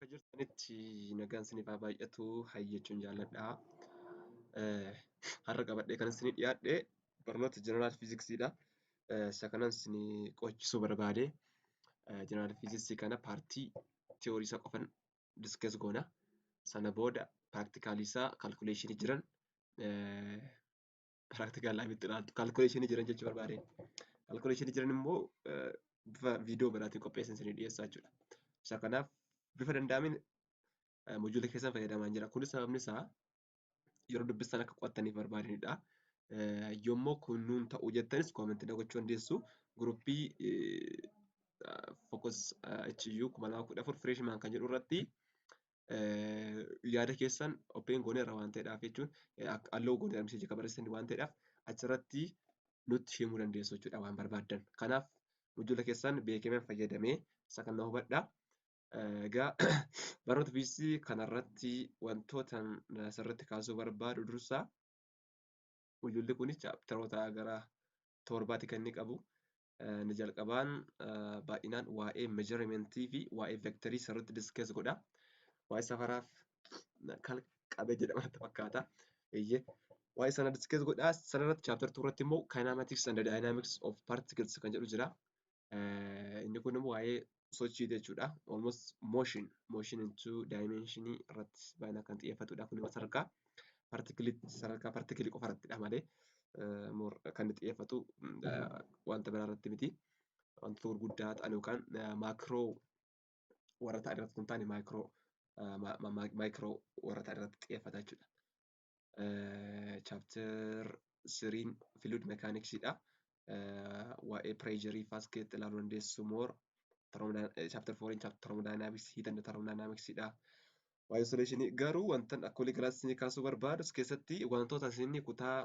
Akka jirtanitti nagaan isinii haa baay'atu jechuun jaalladha. Har'a qabadhee kan isinii dhiyaadhe barnoota jeneraal fiiziksiidha. Isa kanan isinii qo'achisuu barbaade. Jeneraal fiiziksii kana paartii tiyoorii isaa qofan diskees goona. Sana booda piraaktikaalii isaa kaalkuleeshinii jiran piraaktikaalii laabitti ilaaltu kaalkuleeshinii jiran jechuu barbaade. Kaalkuleeshinii jiran immoo bifa viidiyoo biraatiin qopheessanii isinii dhiyeessaa jechuudha. Isa kanaaf bifa danda'ameen mojuula keessan fayyadamaa jira. Kunis sababni isaa yeroo dubbistan akka qo'attaniif barbaadanidha. Yommuu kun nuun ta'uu jettanis koomentii gochuu dandeessu. Guruppii Focus HU 2014 Freshman kan jedhu irratti yaada keessan opheen goonee irra waan ta'eedhaaf jechuun halluu goonee argisiisa kan barreessanii waan ta'eedhaaf achirratti nutti himuu dandeessu jechuudha waan barbaaddan. Kanaaf mojuula keessan beekameen fayyadamee isa kana hubadhaa. Egaa barnoota fiiziksii kanarratti wantoota asirratti kaasuu barbaadu dursa mojuulli kun chaaptaroota gara 7 kan inni qabu. Inni jalqabaan baay'inaan waa'ee meejerimentii fi waa'ee veektarii sirriitti diskees godha. Waa'ee safaraaf qabe jedhama natti fakkaata. Waa'ee sana diskees godha. Sanarratti chaaptar 2 irratti immoo kinematics and dynamics of particles kan jedhu jira. Inni kun immoo waa'ee sochii jechuudha. Almost motion into dimension irratti baay'inaan kan xiyyeeffatudha. Kun sadarkaa partikilii qofa irrattidha malee kan xiyyeeffatu wanta biraa irratti miti. Wantoota gurguddaa ta'an yookaan maakroo warra ta'an irratti kun taane maayikiroo warra ta'an irratti xiyyeeffata jechuudha. Chaaptar 3 fluid mechanicsdha. Waa'ee pireesharii faaskeet ilaaluu dandeessu more. Chaaptar 4 thermodynamics heat and thermodynamicsdha. Waa'ee solutionii garuu wantan akka walii galaatti kaasuu barbaadu as keessatti wantoota isin kutaa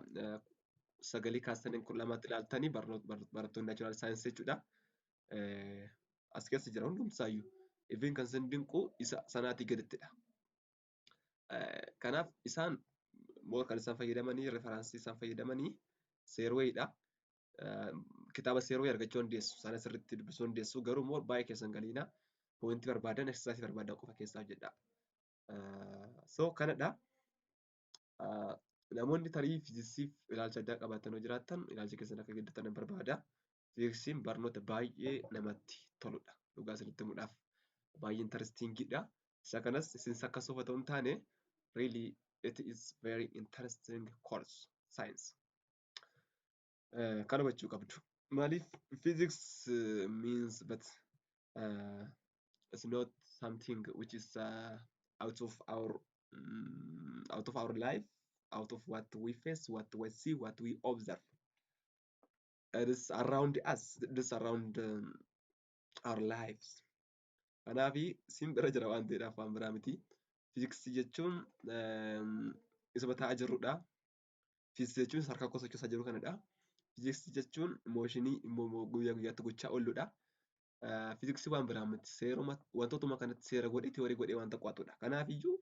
9 kaastaniin 12tti ilaaltanii barattoonni naachuraal saayinsii jechuudha. As keessa jira hundumsaayyuu. Even kan isin dinqu isa sanaatii gadittidha. Kanaaf isaan kan isaan fayyadamanii referaansii isaan fayyadamanii seerweedha. Kitaaba seerwee argachuu dandeessu. Sana sirriitti dubbisuu dandeessu. Garuu immoo baay'ee keessan galiina poointii barbaadan eksasaayisii barbaadan qofa keessaa jedha. So kanadha. Namoonni tarii fiiziksiif ilaalcha addaa qabaatan yoo jiraattan ilaalcha keessan akka geeddaratan barbaada. Fiiziksiin barnoota baay'ee namatti toludha. Dhugaa isinitti himuudhaaf baay'ee interestingidha. Isa kanas isinis akka sofa ta'uu hin taane really it is very interesting course science. Kana hubachuu qabdu. Maaliif physics means but it's not something which is out of our life, out of what we face, what we see, what we observe. It is around us, it is around our lives. Kanaaf isin bira jira waan ta'eedhaaf waan biraa miti. Fiiziksii jechuun isa taa'aa jirrudha. Fiiziksii jechuun harka koo sochoosaa jiru kanadha. Fiiziksii jechuun mooshinii guyyaa guyyaatti gochaa ooludha. Fiiziksii waan biraa miti. Seeruma wantootuma kanatti seera godhee tiyoorii godhee wanta qo'atudha. Kanaaf iyyuu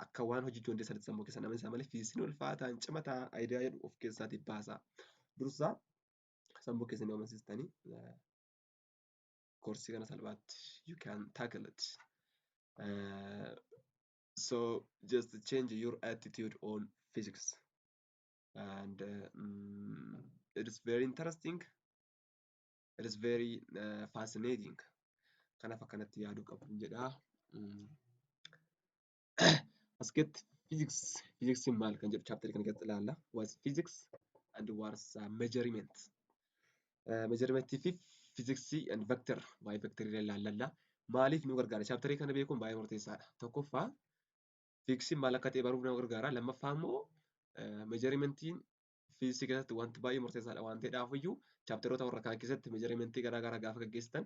akka waan hojjechuu dandeessanitti sammuu keessan amansiisaa malee fiiziksiin ulfaataa cimataa aayidiyaa jedhu of keessaatii baasa. Dursa sammuu keessan amansiistanii koorsii kana salphaatti you can tackle it. So just change your attitude on physics. And it is very interesting. It is very fascinating. Kanaaf akkanatti yaaduu qabu jedha. Askeetti fiiziksiin maal kan jedhu chaaptarii kana keessatti ilaalla. What's physics and what's measurement. Measurementii fi fiiziksii and vector waa'ee vectorii ilaalla. Maaliif nu gargaara? Chaaptarii kana beekuun baay'ee murteessaadha. Tokkoffaa fiiziksiin maal akka ta'e baruuf nu gargaara. Lammaffaa immoo measurementiin fiiziksii keessatti wanti baay'ee murteessaadha waan ta'eedhaaf iyyuu chaaptaroota warra kaan keessatti measurementii garaagaraa gaafa gaggeessitan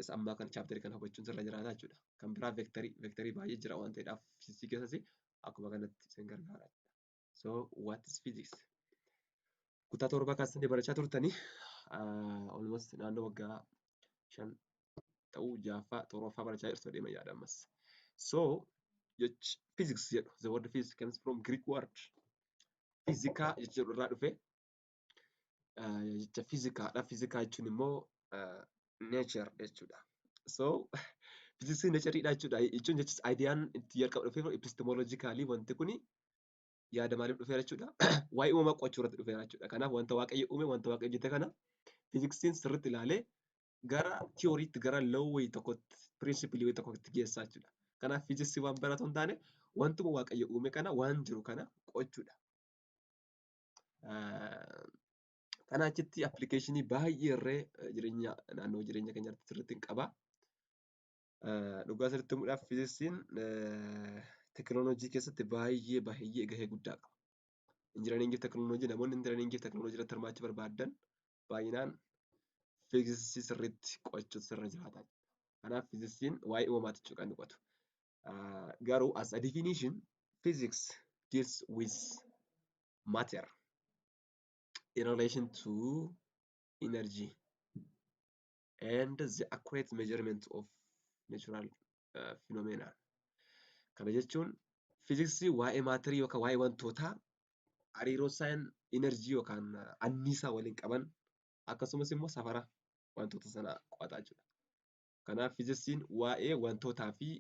isa ammaa kana chaaptarii kana hubachuun sirra jiraata jechuudha. Kan biraa veektarii baay'ee jira waan ta'eedhaaf fiiziksii keessatti akkuma kanatti isin gargaara. So what is physics? Kutaa 7 kaastanii barachaa turtanii almost naannoo waggaa 5 ta'uu 6ffaa 7ffaa barachaa jirtu deema yaada ammas. So physics jedhu the word physics comes from Greek word physica jechuudha irraa dhufe jecha physicaadha. Physica jechuun immoo nature jechuudha. So Fiiziksiin neechariidha jechuudha. Jechuun jechis aayidiyaan itti jalqaba dhufee epistemolojikaalii wanti kuni yaada maaliif dhufeera jechuudha. Waa'ee uumamaa qo'achuu irratti dhufeera jechuudha. Kanaaf wanta waaqayyo uume, wanta waaqayyo hojjete kana fiiziksiin sirriitti ilaalee gara tiyooriitti, gara loowwii tokkotti, pirinsipilii tokkotti geessaa jechuudha. Kanaaf fiiziksii waan baratu hin taane wantuma waaqayyo uume kana, waan jiru kana qo'achuudha. Kana achitti appilikeeshinii baay'ee irree jireenya naannoo jireenya keenyaatti sirriitti hin qaba. Dhugaa asirratti himuudhaaf fiiziksiin teekinooloojii keessatti baay'ee gahee guddaa qaba. Injinariingii teekinooloojii namoonni injinariingii teekinooloojii irratti hirmaachuu barbaadan baay'inaan fiiziksii sirriitti qo'achuutu sirra jiraata. Kanaaf fiiziksiin waa'ee uumamaati jechuudha kan qo'atu. Garuu as a definition, physics deals with matter in relation to energy and the accurate measurement of natural phenomena. Kana jechuun fiiziksii waa'ee maatirii yookaan waa'ee wantootaa hariiroo isaan enerjii yookaan anniisaa waliin qaban akkasumas immoo safara wantoota sanaa qo'ataa jechuudha. Kanaaf fiiziksiin waa'ee wantootaa fi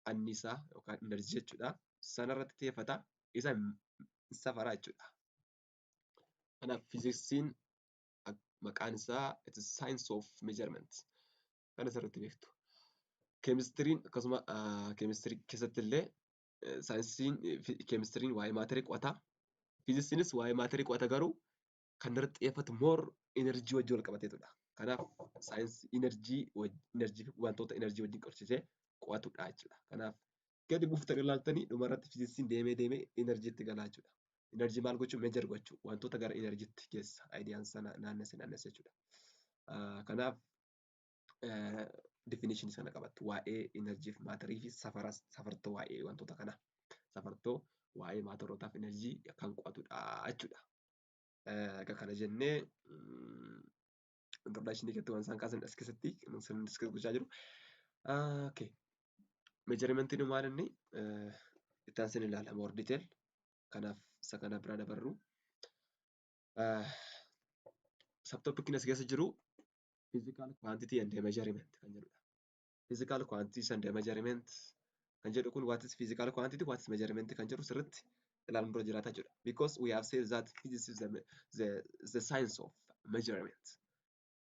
anniisaa yookaan enerjii jechuudha. Sanarratti xiyyeeffata. Isa safaraa jechuudha. Kanaaf fiiziksiin maqaan isaa it is science of measurement. Kana sirriitti beektu. Keemistiriin akkasuma keemistirii keessatti illee saayinsiin keemistiriin waa'ee maatirii qo'ata. Fiiziksiinis waa'ee maatirii qo'ata garuu kan irratti xiyyeeffatu moor enerjii wajjin wal qabateetudha. Kanaaf saayinsii enerjii wantoota enerjii wajjin qorsiisee qo'atudha jechuudha. Kanaaf gadi buuftanii ilaaltanii dhumarratti fiiziksiin deemee enerjiitti galaa jechuudha. Enerjii maal gochuu? Meejar gochuu. Wantoota gara enerjiitti geessa. Aayidiyaan sana naannessa jechuudha. Kanaaf definition sana qabattu waa'ee enerjii fi maatirii fi safartoo waa'ee wantoota kanaa. Safartoo waa'ee maatirootaa fi enerjii kan qo'atudha jechuudha. Egaa kana jennee introdakshinii keessatti waan isaan kaasan as keessatti sirriitti gochaa jiru. Meejarimentiin maal inni itti aansee ilaala more detail. Kanaaf isa kana bira dabarru. Subtopikiin as keessa jiru physical quantity and measurement kan jedhudha. Physical quantity and measurement kan jedhu kun what is physical quantity, what is measurement kan jedhu sirriitti ilaaluun dura jiraata jechuudha. Because we have said that physics is the science of measurement.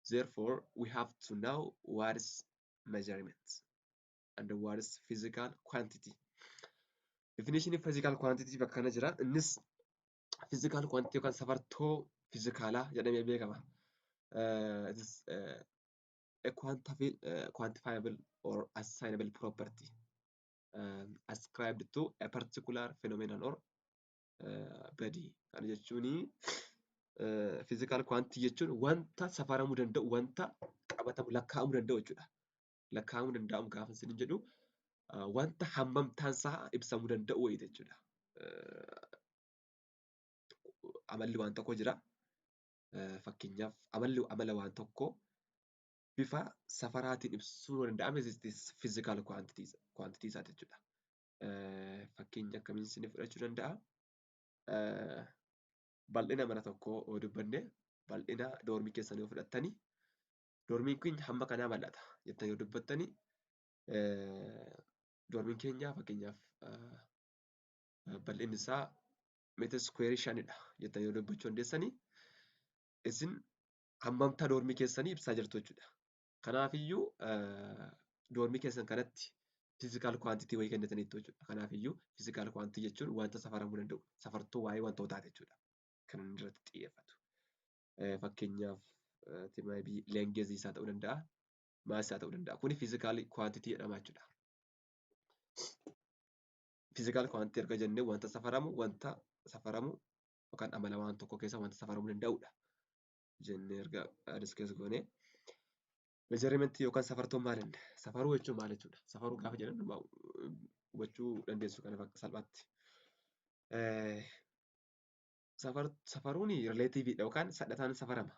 Therefore, we have to know what is measurement and what is physical quantity. Definition of physical quantity bakka kana jira. Innis physical quantity yookaan safartoo fizikaalaa jedhamee beekama. It is a quantifiable or assignable property ascribed to a particular phenomenon or body. Kana jechuun physical quantity jechuun wanta safaramuu danda'u, wanta qabatamu, lakkaa'amuu danda'u jechuudha. Lakkaa'amuu danda'amu gaafa isin jedhu wanta hammamtaansaa ibsamuu danda'u wayita jechuudha. Amalli waan tokko jira. Fakkeenyaaf amala waan tokko bifa safaraatiin ibsuu danda'ame physical quantity isaati jechuudha. Fakkeenya akkamiin isin fudhachuu danda'a? Bal'ina mana tokkoo yoo dubbanne bal'ina doormii keessanii yoo fudhattanii doormiin kun hamma kanaa bal'ata jettanii yoo dubbattanii doormiin keenya fakkeenyaaf bal'inni isaa meetira iskuweerii 5dha jettanii yoo dubbachuu dandeessanii isin hammamtaa doormii keessanii ibsaa jirtu jechuudha. Kanaafiyyuu doormii keessan kanatti physical quantity wayii kennitaniitu jechuudha. Kanaafiyyuu physical quantity jechuun wanta safaramuu danda'u, safartuu waa'ee wantootaati jechuudha. Kan inni irratti xiyyeeffatu. Fakkeenyaaf leengezii isaa ta'uu danda'a, maasii isaa ta'uu danda'a. Kuni physical quantity jedhama jechuudha. Physical quantity erga jennee wanta safaramu yookaan amala waan tokko keessa wanta safaramuu danda'udha. Jennee erga discuss goone. Measurement yookaan safartuun maalinni? Safaruu jechuun maal jechuudha? Safaruu gaafa jedhan hubachuu dandeessu kana salphaatti. Safaruun relatiiviidha yookaan sadhataan safarama.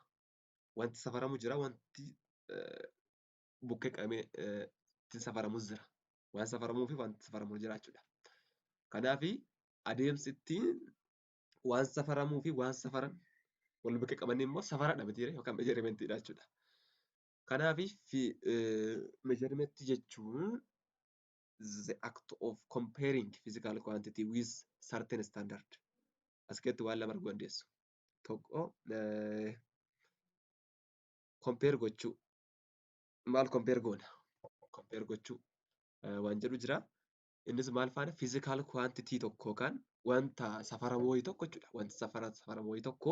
Wanti safaramu jira, wanti bukkee qabamee ittiin safaramus jira. Waan safaramuu fi wanti safaramu jira jechuudha. Kanaafi adeemsi ittiin waan safaramuu fi waan safaran wal bukkee qaban immoo safaradha miti yookaan measurementiidha jechuudha. Kanaafi measurement jechuun the act of comparing physical quantity with certain standard. As keessatti waan lama arguu dandeessu. Tokko compare gochuu. Maal compare goona? Compare gochuu waan jedhu jira. Innis maal faana physical quantity tokko yookaan wanta safaramoo wayii tokko jechuudha. Wanta safaramoo wayii tokko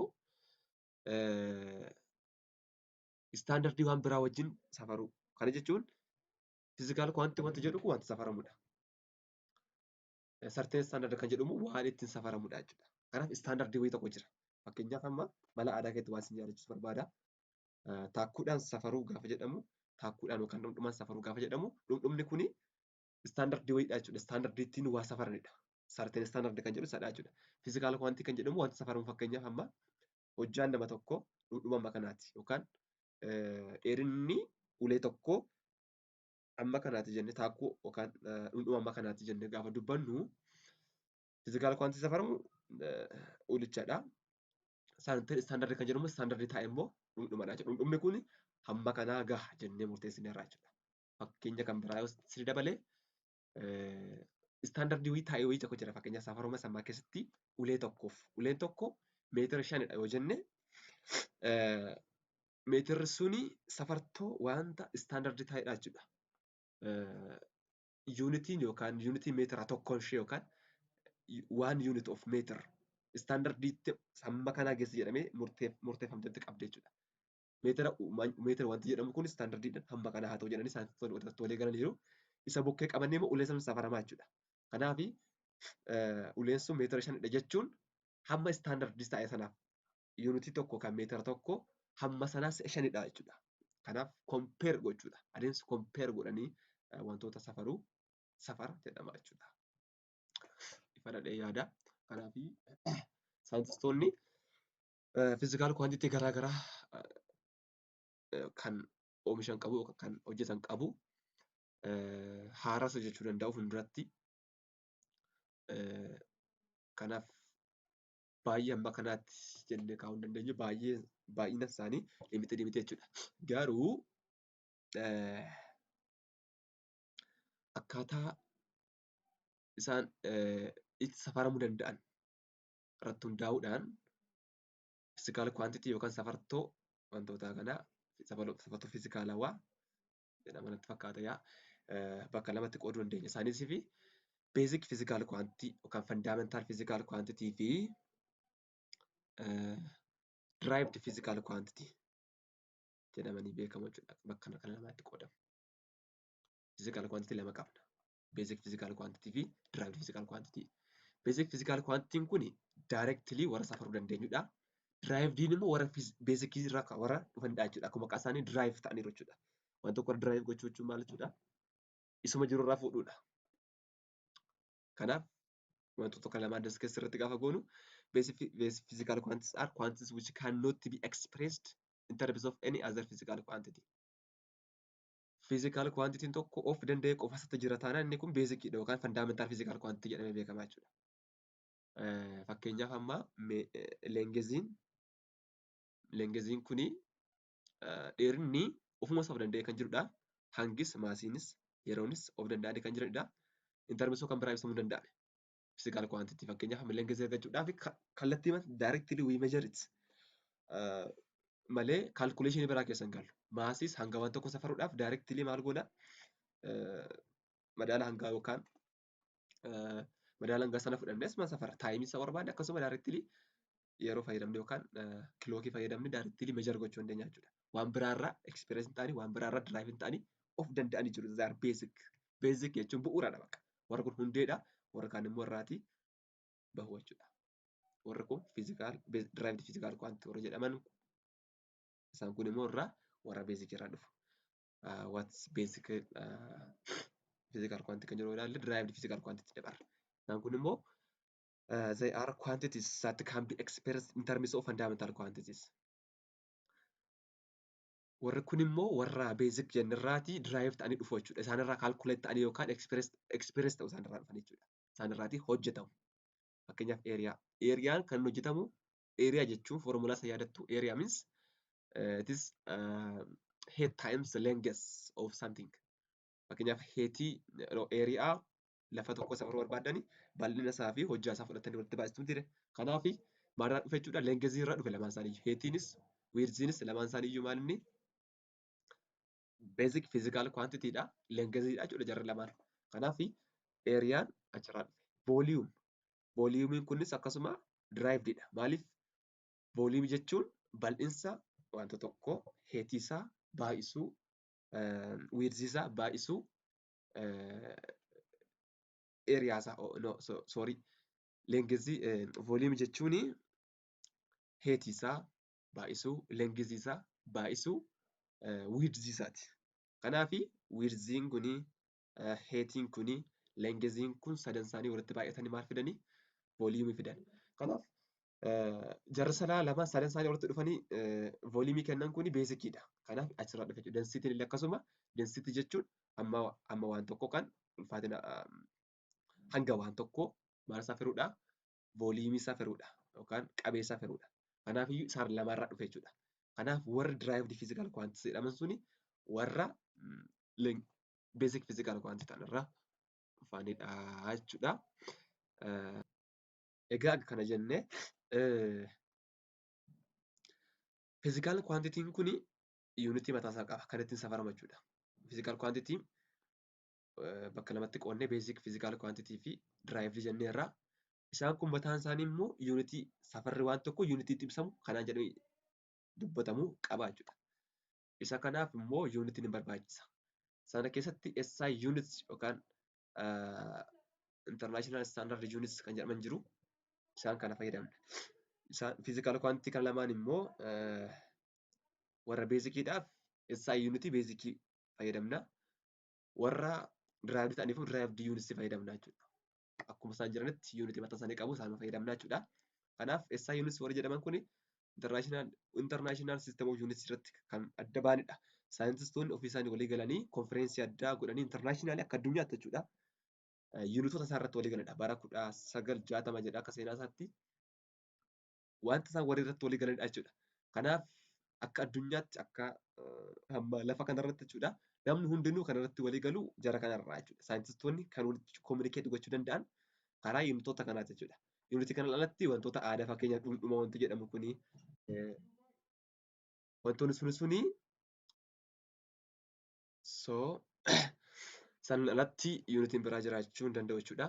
standardii waan biraa wajjin safaruu. Kana jechuun physical quantity wanti jedhu kun wanta safaramudha. Certain standard kan jedhamu waan ittiin safaramudha jechuudha. Kanaaf standardii wayii tokko jira. Fakkeenyaaf amma mala aadaa keessatti waan isin yaadachiisu barbaada. Taakkuudhaan safaruu gaafa jedhamu, taakkuudhaan yookaan dhundhumaan safaruu gaafa jedhamu, dhundhumni kuni standardii wayiidha jechuudha. Standardii ittiin waa safaranidha. Certain standard kan jedhu sadhaa jechuudha. Physical quantity kan jedhamu wanta safaramu fakkeenyaaf amma hojjaan nama tokko dhundhuma amma kanaati yookaan dheerinni ulee tokko amma kanaati jennee taakkuu yookaan dhundhuma amma kanaati jennee gaafa dubbannu physical quantity safaramu ulichadha. Standardii kan jedhamu standardii taa'e immoo dhundhumadha jechuudha. Dhundhumni kun hamma kanaa gaha jennee murteessineerra jechuudha. Fakkeenya kan biraa yoo sirrii dabalee standardii wayii taa'e wayii tokko jira. Fakkeenyaaf safaruma sammaa keessatti ulee tokkoof uleen tokko meetira 5dha yoo jenne meetirri suni safartoo wanta standardii taa'edha jechuudha. Yuunitiin yookaan yuunitii meetira tokkoon ishee yookaan 1 unit of meter standardiitti hamma kanaa geessa jedhamee murteeffamtetti qabdi jechuudha. Meetira wanti jedhamu kun standardiidhaan hamma kanaa haa ta'u jedhanii saayintistoonni walii galaniiru. Isa bukkee qabannee immoo uleen sun safaramaa jechuudha. Kanaaf uleen sun meetira 5dha jechuun hamma standardii taa'e sanaaf yuunitii tokko kan meetira tokko hamma sanaas 5dha jechuudha. Kanaaf compare gochuudha. Adeemsi compare godhanii wantoota safaruu safara jedhama jechuudha. Ifa dhadhee yaada. Kanaaf saayintistoonni physical quantity garaagaraa kan oomishan qabu yookaan kan hojjetan qabu haarasa jechuu danda'u fuulduratti. Kanaaf baay'ee amma kanaatti jennee kaa'uu hin dandeenyu baay'ina isaanii limite jechuudha. Garuu akkaataa isaan itti safaramuu danda'an irratti hundaa'uudhaan physical quantity yookaan safartoo wantoota kanaa safartoo fiizikaalawaa jedhama natti fakkaata bakka lamatti qooduu dandeenya. Isaanis fi basic physical quantity yookaan fundamental physical quantity fi derived physical quantity jedhamanii beekamu jechuudha. Bakka kana lamatti qoodamu. Physical quantity lama qabna. Basic physical quantity fi derived physical quantity. Basic physical quantity kuni directly warra safaruu dandeenyudha. Derived immoo warra basic irraa warra dhufanidha jechuudha. Akkuma maqaa isaanii derive ta'aniiru jechuudha. Waan tokko derive gochuu jechuun maal jechuudha? Isuma jiru irraa fuudhuudha. Kanaaf wantoota tokko lamaan as keessatti gaafa goonu basic physical quantities are quantities which cannot be expressed in terms of any other physical quantity. Physical quantity tokko of danda'ee qofa isaatti jira taanaan inni kun basicidha yookaan fundamental physical quantity jedhamee beekama jechuudha. Fakkeenyaaf amma leengeziin kuni dheerinni ofuma isaa of danda'ee kan jirudha. Hangis maasiinis yeroonis of danda'anii kan jiranidha. In terms of kan biraa ibsamuu danda'ame. Physical quantity fakkeenyaaf leengezii argachuudhaaf kallattii directly we measure it. Malee calculation biraa keessa hin galu. Maasis hanga waan tokko safaruudhaaf directly maal goona madaala hangaa yookaan madaala hangaa sana fudhannee asuma safara. Taayimii isa barbaade akkasuma directly yeroo fayyadamne yookaan kilookii fayyadamne directly measure gochuu dandeenya jechuudha. Waan biraarraa experience ta'anii waan biraarraa drive ta'anii of danda'anii jiru. They are basic. Basic jechuun bu'uuradha bakka. Warra kun hundeedha. Warra kaan immoo irraatii bahu jechuudha. Warri kun physical derived physical quantity warra jedhaman isaan kun immoo irraa warra basic irraa dhufu. What's basic physical quantity kan jedhu ilaalle derived physical quantity dabarra. Isaan kun immoo they are quantities that can be expressed in terms of fundamental quantities. Warri kun immoo warra basic jennirraatii derived ta'anii dhufu jechuudha. Isaan irraa calculate ta'anii yookaan express ta'u isaan irraa dhufan jechuudha. Isaan irraatii hojjetamu. Fakkeenyaaf area. Ariyaan kan hojjetamu area jechuun formulaa isa yaadattu area means it is head times the length of something. Fakkeenyaaf heetii eeriyaa lafa tokko safaruu barbaadanii bal'ina isaa fi hojjaa isaa fudhatanii walitti baay'istu miti. Kanaaf maalirraa dhufe jechuudha? Leengezii irraa dhufe lamaan isaanii. Heetiinis wiirziinis lamaan isaanii iyyuu maal inni beezik fiizikaal kwaantitiidha. Leengeziidha jechuudha jarri lamaan. Kanaaf eeriyaan achirraa dhufe. Vooliyuum. Vooliyuumiin kunis akkasuma diraayividha. Maaliif? Vooliyuumii jechuun bal'insa wanta tokkoo heetii isaa baay'isuu wiirzii isaa baay'isuu eeriyaa isaa soorii leengezii vooliyuumii jechuun heetii isaa baay'isuu leengezii isaa baay'isuu wiirzii isaati. Kanaaf wiirziin kuni heetiin kuni leengeziin kun sadan isaanii walitti baay'atanii maal fidanii vooliyuumii fidan. Kanaaf jarri lama sadan isaanii walitti dhufanii vooliyuumii kennan kuni beezikiidha. Kanaaf achirraa dhufe jechuudha. Densitiin illee akkasuma densitii jechuun amma waan tokko kan ulfaatina hanga waan tokkoo maal isaa firuudha? Vooliyuumii isaa firuudha yookaan qabee isaa firuudha. Kanaaf iyyuu isaan lamarraa dhufe jechuudha. Kanaaf warri diraayivdii fiizikaal kwaantitii jedhaman suni warra beezik fiizikaal kwaantitii ta'an irraa dhufanidha jechuudha. Egaa kana jennee fiizikaal kwaantitiin kun yuunitii mataasaa qaba kan ittiin safaramu jechuudha. Fiizikaal kwaantitiin bakka lamatti qoodnee beezik fiizikaal kwaantitii fi diraayivdii jennee irraa isaan kun mataan isaanii immoo yuunitii safarri waan tokko yuunitiitti ibsamu kanaan jedhamee dubbatamuu qaba jechuudha. Isa kanaaf immoo yuunitiin ni barbaachisa. Sana keessatti SI units yookaan international standard units kan jedhaman jiru. Isaan kana fayyadamna. Isaan fiizikaal kwaantitii kan lamaan immoo warra beezikiidhaaf SI unity beezikii fayyadamna. Warra diraayivdii ta'aniif diraayivdii units fayyadamna jechuudha. Akkuma isaan jiranitti yuunitii mataa isaanii qabu isaan fayyadamna jechuudha. Kanaaf SI units warri jedhaman kun international system of units irratti kan adda baanidha. Saayintistoonni ofii isaanii walii galanii konfereensii addaa godhanii internaashinaali akka addunyaatti jechuudha. Yuunitoota isaa irratti walii galanidha. Bara 1960 jedha akka seenaa isaatti wanta isaan walii irratti walii galanidha jechuudha. Kanaaf akka addunyaatti akka lafa kanarratti jechuudha. Namni hundinuu kanarratti walii galu jara kanarraa jechuudha. Saayintistoonni kan walitti kominikeetii gochuu danda'an karaa yuunitoota kanaati jechuudha. Yuunitii kanaan alatti wantoota aadaa fakkeenyaaf dhundhuma wanti jedhamu kuni wantoonni suni san alatti yuunitiin biraa jiraachuu hin danda'u jechuudha.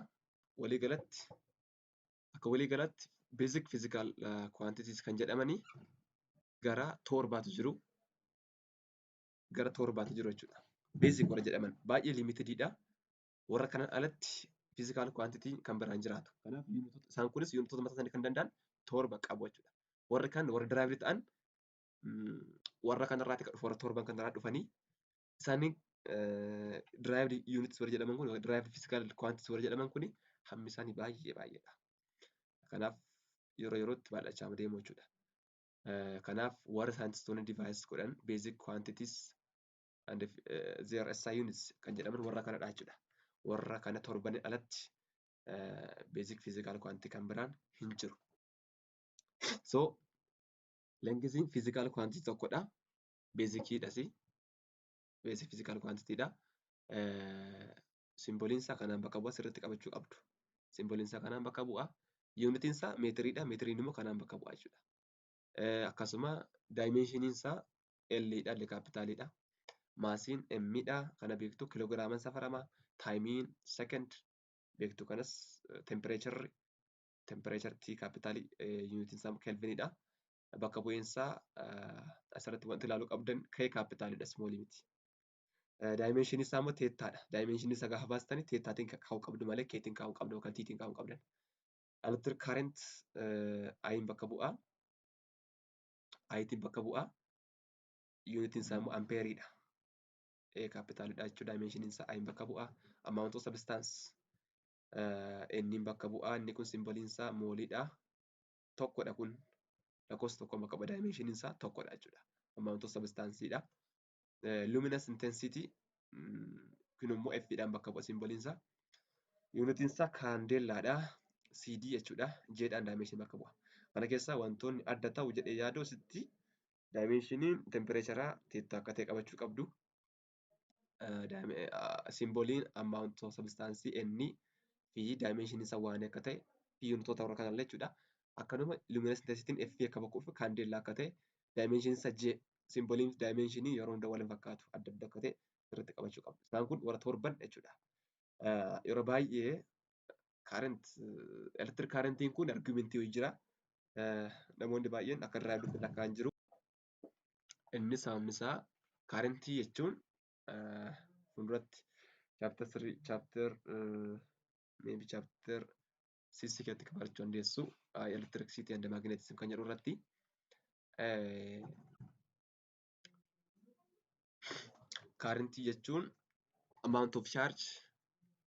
Akka waliigalatti beezik fiizikaal kwaantitiis kan jedhamanii gara torbaatu jiru. Jechuudha. Beezik warra jedhaman baay'ee limitediidha. Warra kanaan alatti fiizikaal kwaantitii kan biraan jiraatu. Kanaaf isaan kunis yuunitoota mataa isaanii kan danda'an torba qabu jechuudha. Warri kan warra diraayivdii ta'an warra kanarraati kan dhufu warra torban kanarraa dhufanii isaanii diraayivdii yuunitis warra jedhaman kun diraayivdii fiizikaal kwaantitii warra jedhaman kun hammi isaanii baay'eedha. Kanaaf yeroo yerootti baay'achaa deemu jechuudha. Kanaaf warra saayintistoonni divaayis godhan beezik kwaantitiis and their SI units kan jedhaman warra kanadha jechuudha. Warra kana torbanii alatti beezik fiizikaal kwaantitii kan biraan hin jiru. Leengeziin fiizikaal kwaantitii tokkodha. Beezikiidhas. Beezik fiizikaal kwaantitiidha. Simboliin isaa kanaan bakka bu'a sirriitti qabachuu qabdu. Simboliin isaa kanaan bakka bu'a. Yuunitiin isaa meetiriidha. Meetiriin immoo kanaan bakka bu'a jechuudha. Akkasuma daayimeenshiniin isaa L-dha. L kaapitaaliidha. Maasiin M-dha. Kana beektu kiloogiraamaan safarama. Taayimiin second beektu kanas tempereecharri T kaapitaalii yuunitiin isaa kelvinidha. Bakka bu'iinsaa asirratti wanti ilaaluu qabdan K kaapitaalidha smoolii miti. Daayimenshinii isaa immoo teettaadha. Daayimenshinii isaa gaafa baastanii teettaatiin kaa'uu qabdu malee keetiin kaa'uu qabdu yookaan tiitiin kaa'uu qabdan. Electric current I'n bakka bu'aa. I'itiin bakka bu'aa. Yuunitiin isaa immoo ampeeriidha. E kaapitaalidha jechuudha. Daayimenshinii isaa I'n bakka bu'aa. Amount of substance N'in bakka bu'aa. Inni kun simboliin isaa mooliidha. Tokkodha kun. Lakkoofsa tokko bakka bu'a. Daayimenshinii isaa tokkodha jechuudha. Amount of substanceidha. Luminous intensity kun immoo F'dhaan bakka bu'a simboliin isaa. Yuunitiin isaa kaandeellaadha. CD jechuudha. J'dhaan daayimenshinii bakka bu'a. Kana keessaa wantoonni adda ta'u jedhee yaaduu asitti daayimenshinii tempereecharaa teettaa akka ta'e qabachuu qabdu. Simboliin amount of substance n fi dimension isaa waan akka ta'e fi unitoota warra kanallee jechuudha. Akkanuma luminous intensity'n F akka bakkuuf kaandeellaa akka ta'e dimension isa J simboliin dimensionii yeroo hunda wal hin fakkaatu adda adda akka ta'e irratti qabachuu qabna. Isaan kun warra torban jechuudha. Yeroo baay'ee electric currentiin kun argumentii hojii jira. Namoonni baay'een akka irraa dubbiin akka hin jiru. Inni sababni isaa currentii jechuun fuulduratti chapter 6 keessatti barachuu dandeessu electricity and magnetism kan jedhu irratti currentii jechuun amount of charge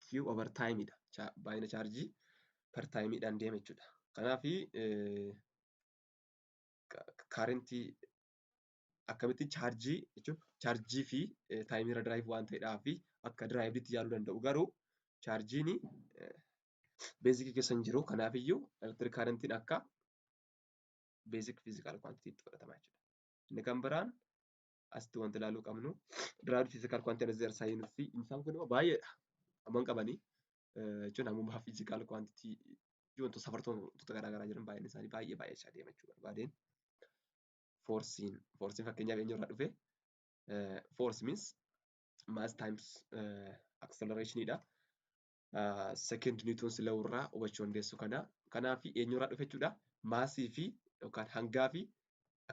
Q over time dha. Baay'ina chaarjii per time dhaan deema jechuudha. Kanaaf currentii akkamitti chaarjii jechuun chaarjii fi taayimii irra diraayiv waan ta'eedhaa fi akka diraayiviitti yaaluu danda'u garuu chaarjiin beezikii keessa hin jiru. Kanaafiyyuu electric currentiin akka beezik fiizikaal kwaantitiitti fudhatama jechuudha. Inni kan biraan asitti wanti ilaaluu qabnu diraayiv fiizikaal kwaantitii exersaayinii isaan kun immoo baay'eedha. Hamma hin qabanii jechuun hammuma fiizikaal kwaantitii wantoota safartoota garaagaraa jiran baay'een isaanii baay'achaa deema jechuudha. Barbaadeen forsiin fakkeenyaaf eenyurraa dhufe force means mass times acceleration dha. Second Newton's law irraa hubachuu dandeessu kana. Kanaaf eenyurraa dhufe jechuudha. Maasii fi yookaan hangaa fi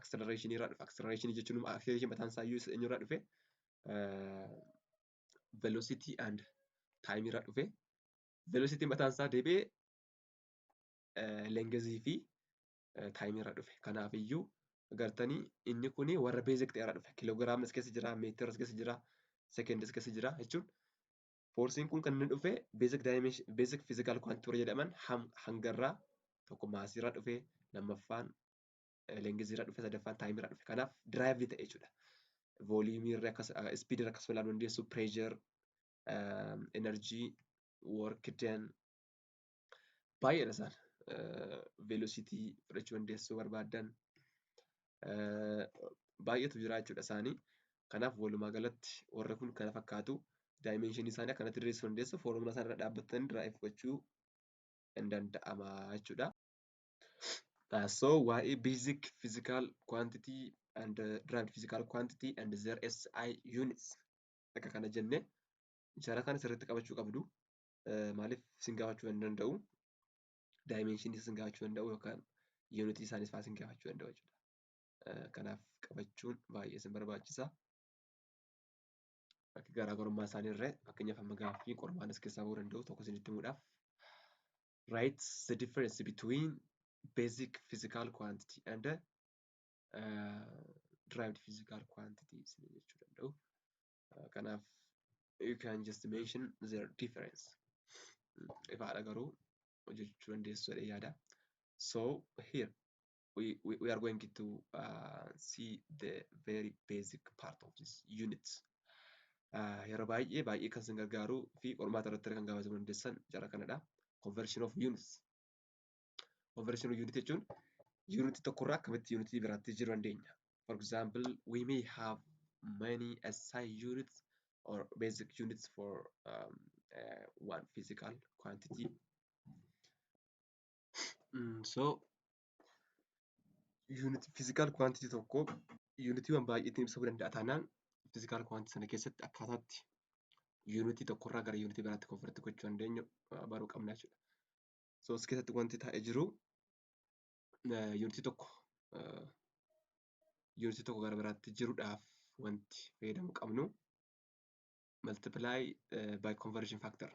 acceleration irraa dhufe. Acceleration jechuun acceleration mataan isaa iyyuu eenyurraa dhufe velocity and time irraa dhufe. Velocity mataan isaa deebi'ee lengezii fi time irraa dhufe. Kanaaf iyyuu agartanii inni kun warra beezik ta'e irraa dhufe. Kiloogiraamni as keessa jira, meetira as keessa jira, sekeendii as keessa jira jechuun forsiin kun kan inni dhufe beezik fiizikaal kwaantitii warra jedhaman hangarraa tokko maasiirraa dhufe, lammaffaan leengeziirraa dhufe, sadaffaan taayimiirraa dhufe. Kanaaf diraayivii ta'e jechuudha. Vooliimiirra ispiidirra akkasuma ilaaluu dandeessu, pireeshar, enerjii, work done baay'eedha isaan. Velocitii fudhachuu dandeessu barbaadan baay'eetu jira jechuudha isaanii. Kanaaf walumaa galatti warri kun kana fakkaatu. Dimension isaanii akkanatti diriirsuu dandeessu. Foormulaa isaan irra dhaabbatanii diraayiv gochuu hin danda'ama jechuudha. So waa'ee basic physical quantity and derived physical quantity and their SI units akka kana jenne ishara kana sirriitti qabachuu qabdu. Maaliif isin gaafachuu hin danda'u? Dimension isin gaafachuu danda'u yookaan unity isaanis fa'aa isin gaafachuu danda'u jechuudha. Kanaaf qabachuun baay'ee isin barbaachisa. Akka garaagarummaa isaanii irra fakkeenyaaf amma gaaffii qormaan as keessaa bahuu danda'u tokko isinitti himuudhaaf. Write the difference between basic physical quantity and derived physical quantity isin jechuu danda'u. Kanaaf you can just mention their difference. Ifaadha garuu jechuu dandeessu jedhee yaada. So here we are going to see the very basic part of this unit. Yeroo baay'ee kan isin gargaaruu fi qormaata irratti kan gaafatamuu dandeessan jara kanadha. Conversion of units. Conversion of unit jechuun unit tokkorraa akkamitti unit biraatti jiruu dandeenya. For example, we may have many SI units or basic units for one physical quantity. So unit physical quantity tokko unitiiwwan baay'eetiin ibsamuu danda'a taanaan physical quantity sana keessatti akkaataatti unity tokkorraa gara unity biraatti convert gochuu dandeenyu baruu qabna jechuudha. So as keessatti wanti taa'ee jiru unity tokko gara biraatti jiruudhaaf wanti fayyadamuu qabnu multiply by conversion factor.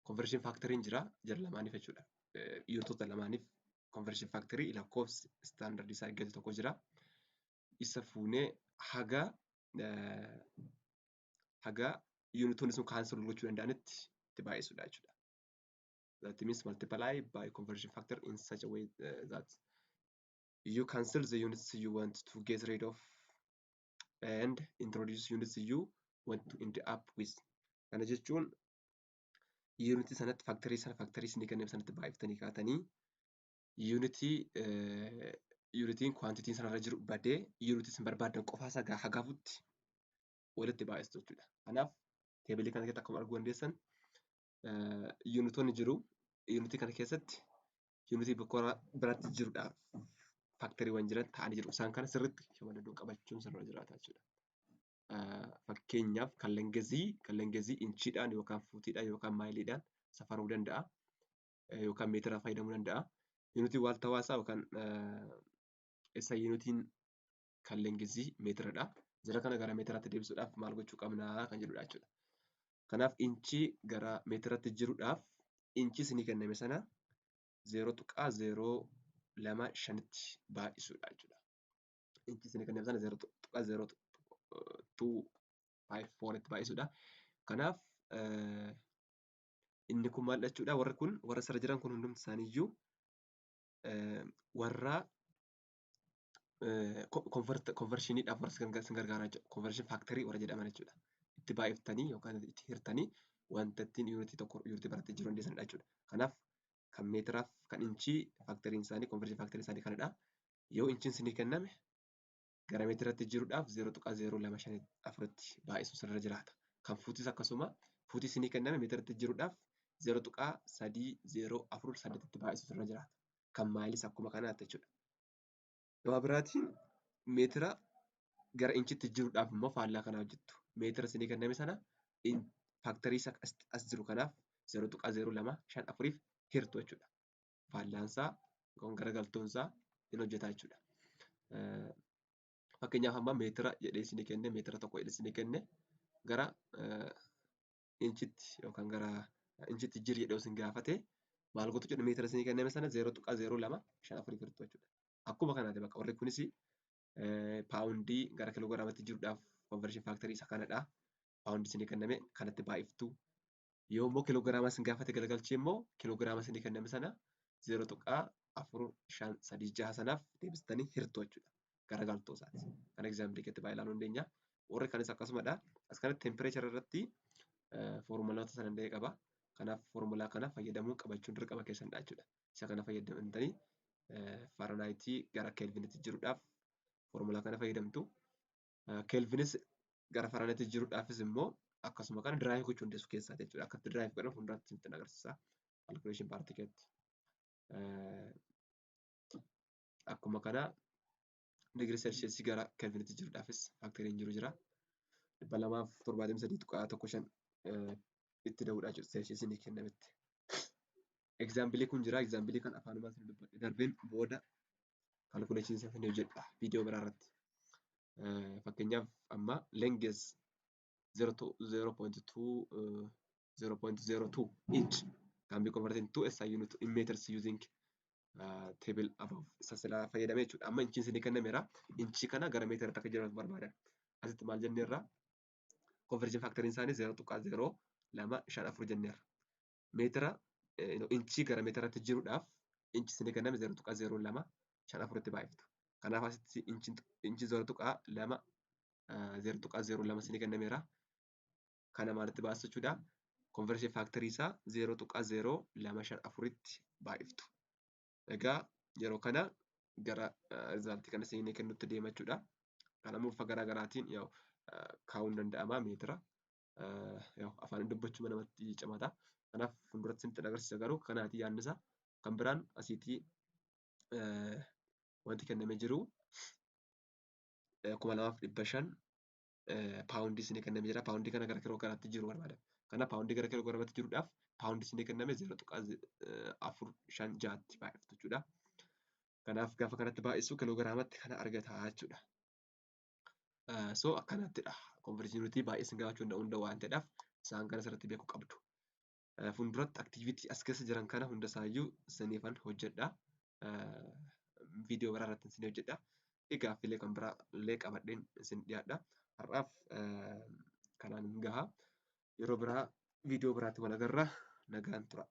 Conversion factoriin jira jara lamaaniif jechuudha. Unitoota lamaaniif conversion factorii lakkoofsi standard isaa eeggate tokko jira. Isa fuunee haga unitoonni sun cancel gochuu danda'anitti itti baay'isuudha jechuudha. That means multiply by conversion factor in such a way that you cancel the units you want to get rid of and introduce units you want to end up with. Kana jechuun unity sanatti factory isinii kenneef sanatti baay'iftanii kaatanii unitiin quantity sanarra jiru badee unity isin barbaadan qofaa isaa hagaafutti walitti baay'istu jechuudha. Kanaaf teebilii kana keessatti akkuma arguu dandeessan yuunitoonni jiru. Yuunitii kana keessatti yuunitii bakka biraatti jiruudhaaf faakteriiwwan jiran ta'anii jiru. Isaan kana sirriitti shamarran qabachuun sirra jiraata jechuudha. Fakkeenyaaf kallangezii inchiidhaan yookaan fuutiidhaan yookaan maayiliidhaan safaruu danda'a. Yookaan meetira fayyadamuu danda'a. Yuunitiin waaltaa hawaasaa yookaan isa yuunitiin kallangezii meetiradha. Jara kana gara meetiraatti deebisuudhaaf maal gochuu qabnaa kan jedhudha jechuudha. Kanaaf inchii gara meetiratti jiruudhaaf inchii isinii kenname sana 0.025tti baay'isuudha jechuudha. Inchii isinii kenname sana 0.0254tti baay'isuudha. Kanaaf inni kun maal jechuudha? Warra asirra jiran kun hundumti isaaniiyyuu warra konversiiniidhaaf warra isin gargaaraa jechuudha. Konversiin faaktarii warra jedhaman jechuudha. Itti baay'iftanii yookaan itti hirtanii wanta ittiin yuunitii tokko yuunitii biraatti jiru dandeessanidha jechuudha. Kanaaf kan meetiraaf kan inchii faakteriin isaanii konversiin faakteriin isaanii kanadha. Yoo inchiin isinii kenname gara meetiratti jiruudhaaf 0.0254tti baay'isuu sirra jiraata. Kan fuutis akkasuma fuutii isinii kenname meetiratti jiruudhaaf 0.3048tti baay'isuu sirra jiraata. Kan maayilis akkuma kanaatti jechuudha. Gabaa biraatiin meetira gara inchitti jiruudhaaf immoo faallaa kanaa hojjettu. Meetira isinii kenname sana faaktarii isa as jiru kanaaf 0.0254 hirtu jechuudha. Faallaansaa yookaan garagaltoonsaa hin hojjeta jechuudha. Fakkeenyaaf amma meetira jedhee isinii kenne meetira tokko jedhee isinii kenne gara inchitti yookaan gara inchitti jiri jedhee isin gaafate maal gootu jedhu meetira isinii kenname sana 0.0254 hirtu jechuudha. Akkuma kanaati bakka warri kunis paawundii gara kiloogiraamatti jiruudhaaf konversiin faaktarii isa kanadha. Paawundii isinii kenname kanatti baay'iftu. Yoo immoo kiloogiraama isin gaafate galagalchee immoo kiloogiraama isinii kenname sana 0.456 sanaaf deebistanii hirtu jechuudha. Garagaltoo isaati. Kan egzaampilii keessatti baay'ee ilaaluu dandeenya. Warri kanis akkasumadha. As kanatti tempereechara irratti foormulaata sana illee qaba. Kanaaf foormulaa kana fayyadamuu qabachuun dirqama keessanidha jechuudha. Isa kana fayyadamtanii Faranaayitii gara keelvinitti jiruudhaaf foormulaa kana fayyadamtu. Keelvinis gara Faranaayitti jiruudhaafis immoo akkasuma kana diraayiv gochuu dandeessu keessaati jechuudha. Akkatti diraayiv godhan fuulduratti isinitti agarsiisa. Kalkuleeshin paartii keessatti. Akkuma kana digirii seelsheesii gara keelvinitti jiruudhaafis faakteriin jiru jira. 273.15 itti da'uudha jechuudha seelsheesiin kennametti. Egzaampilii kun jira. Egzaampilii kan afaanumaan isin dubbadhe darbeen booda kalkuleeshinii isaa isin hojjedha viidiyoo biraa irratti. Fakkeenyaaf amma lenges 0.02 inch can be converted into SI unit in meters using table above. Isa silaa fayyadamee jechuudha. Amma inchiin isinii kennameera. Inchii kana gara meetiraatti akka jiraatu barbaadan. Asitti maal jenneerra? Konversiin faakteriin isaanii 0.0254 jenneerra. Meetira inchii gara meetiraatti jiruudhaaf inchi isinii kenname 0.0254tti baay'iftu. Kanaaf asitti inchi 0.02 isinii kennameera. Kana maalitti baastu jechuudha? Konversiin faaktarii isaa 0.0254tti baay'iftu. Egaa yeroo kana gara rizaaltii kana isinii kennutti deema jechuudha. Kanaafuu bifa garaa garaatiin kaa'uun danda'ama meetira. Afaan dubbachuu namatti cimata. Kanaaf fuulduratti isinitti agarsiisa garuu kanaati yaadnisaa. Kan biraan asiitii wanti kennamee jiru 2,500 paawundii isinii kennamee jira. Paawundii kana gara kiloogiraamatti jiru barbaada. Kana paawundii gara kiloogiraamatti jiruudhaaf paawundii isinii kenname 0.456tti baay'iftu jechuudha. Kanaaf gaafa kanatti baay'isu kiloogiraamatti kana argata jechuudha. So akkanattidha. Konversiinitii baay'ee isin gaafachuu hunda waan ta'eedhaaf isaan kana asirratti beekuu qabdu. Fuulduratti aktiivitii as keessa jiran kana hunda isaayyuu isiniifan hojjedha. Viidiyoo biraa irratti isin hojjedha. Gaaffilee kan biraa illee qabadheen isin dhiyaadha. Har'aaf kanaan gaha. Yeroo biraa viidiyoo biraatti wal agarra. Nagaan tura.